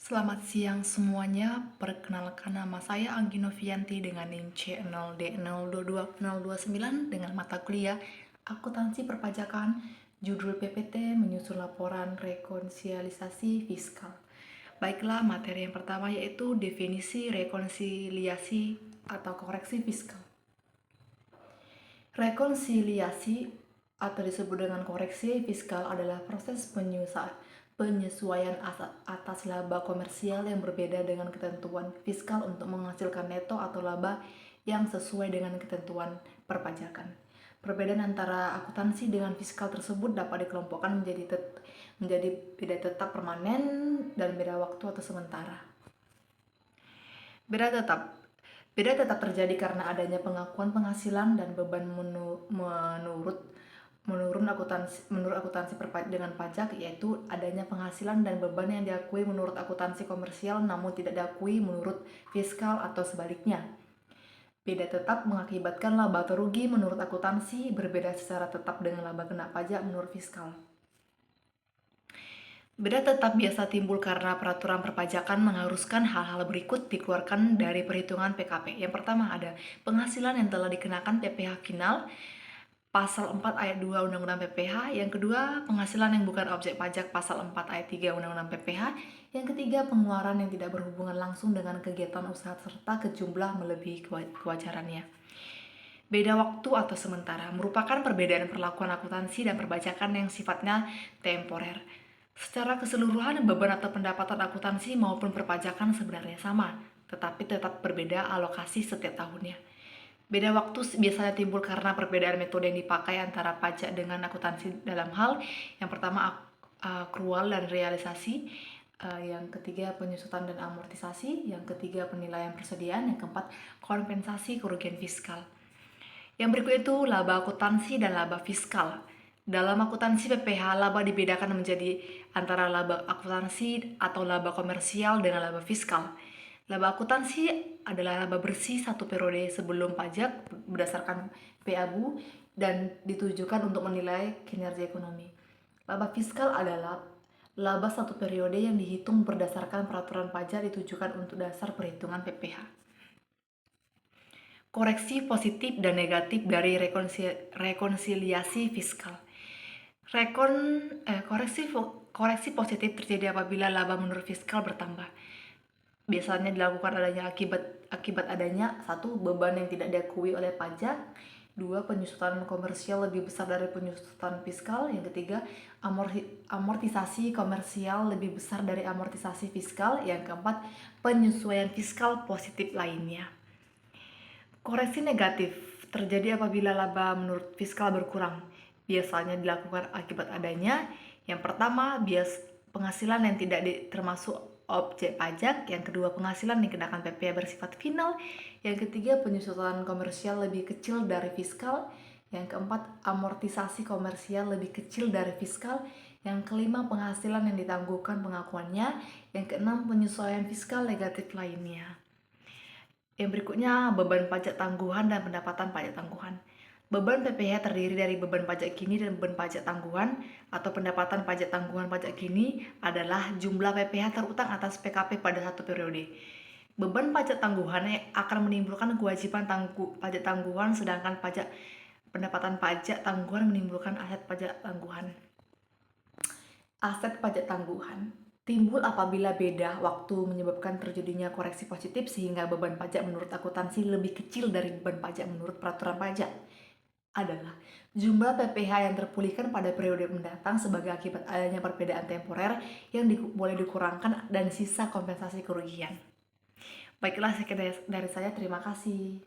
Selamat siang semuanya, perkenalkan nama saya Anggi Novianti dengan NIM C0D022-029 dengan mata kuliah Akuntansi Perpajakan, judul PPT menyusun laporan rekonsiliasi fiskal. Baiklah, materi yang pertama yaitu definisi rekonsiliasi atau koreksi fiskal. Rekonsiliasi atau disebut dengan koreksi fiskal adalah proses penyesuaian atas laba komersial yang berbeda dengan ketentuan fiskal untuk menghasilkan neto atau laba yang sesuai dengan ketentuan perpajakan. Perbedaan antara akuntansi dengan fiskal tersebut dapat dikelompokkan menjadi beda tetap permanen dan beda waktu atau sementara. Beda tetap terjadi karena adanya pengakuan penghasilan dan beban menurut akuntansi dengan pajak, yaitu adanya penghasilan dan beban yang diakui menurut akuntansi komersial namun tidak diakui menurut fiskal atau sebaliknya. Beda tetap mengakibatkan laba atau rugi menurut akuntansi berbeda secara tetap dengan laba kena pajak menurut fiskal. Beda tetap biasa timbul karena peraturan perpajakan mengharuskan hal-hal berikut dikeluarkan dari perhitungan PKP. Yang pertama ada penghasilan yang telah dikenakan PPh final, Pasal 4 ayat 2 Undang-Undang PPh. Yang kedua, penghasilan yang bukan objek pajak, Pasal 4 ayat 3 Undang-Undang PPh. Yang ketiga, pengeluaran yang tidak berhubungan langsung dengan kegiatan usaha serta kejumlah melebihi kewajarannya. Beda waktu atau sementara merupakan perbedaan perlakuan akuntansi dan perpajakan yang sifatnya temporer. Secara keseluruhan, beban atau pendapatan akuntansi maupun perpajakan sebenarnya sama, tetapi tetap berbeda alokasi setiap tahunnya. Beda waktu biasanya timbul karena perbedaan metode yang dipakai antara pajak dengan akuntansi dalam hal yang pertama akrual dan realisasi, yang ketiga penyusutan dan amortisasi, yang ketiga penilaian persediaan, yang keempat kompensasi kerugian fiskal. Yang berikut itu laba akuntansi dan laba fiskal. Dalam akuntansi PPh, laba dibedakan menjadi antara laba akuntansi atau laba komersial dengan laba fiskal. Laba akuntansi adalah laba bersih satu periode sebelum pajak berdasarkan PABU dan ditujukan untuk menilai kinerja ekonomi. Laba fiskal adalah laba satu periode yang dihitung berdasarkan peraturan pajak ditujukan untuk dasar perhitungan PPh. Koreksi positif dan negatif dari rekonsiliasi fiskal. Koreksi positif terjadi apabila laba menurut fiskal bertambah. Biasanya dilakukan akibat adanya satu, beban yang tidak diakui oleh pajak, dua, penyusutan komersial lebih besar dari penyusutan fiskal, yang ketiga, amortisasi komersial lebih besar dari amortisasi fiskal, yang keempat, penyesuaian fiskal positif lainnya. Koreksi negatif terjadi apabila laba menurut fiskal berkurang. Biasanya dilakukan akibat adanya yang pertama, penghasilan yang tidak termasuk objek pajak, yang kedua penghasilan yang dikenakan PPh bersifat final, yang ketiga penyusutan komersial lebih kecil dari fiskal, yang keempat amortisasi komersial lebih kecil dari fiskal, yang kelima penghasilan yang ditangguhkan pengakuannya, yang keenam penyesuaian fiskal negatif lainnya. Yang berikutnya, beban pajak tangguhan dan pendapatan pajak tangguhan. Beban PPh terdiri dari beban pajak kini dan beban pajak tangguhan atau pendapatan pajak tangguhan pajak kini adalah jumlah PPh terutang atas PKP pada satu periode. Beban pajak tangguhan akan menimbulkan kewajiban pajak tangguhan, sedangkan pendapatan pajak tangguhan menimbulkan aset pajak tangguhan. Aset pajak tangguhan timbul apabila beda waktu menyebabkan terjadinya koreksi positif sehingga beban pajak menurut akuntansi lebih kecil dari beban pajak menurut peraturan pajak. Adalah jumlah PPh yang terpulihkan pada periode mendatang sebagai akibat adanya perbedaan temporer yang boleh dikurangkan dan sisa kompensasi kerugian. Baiklah, sekian dari saya. Terima kasih.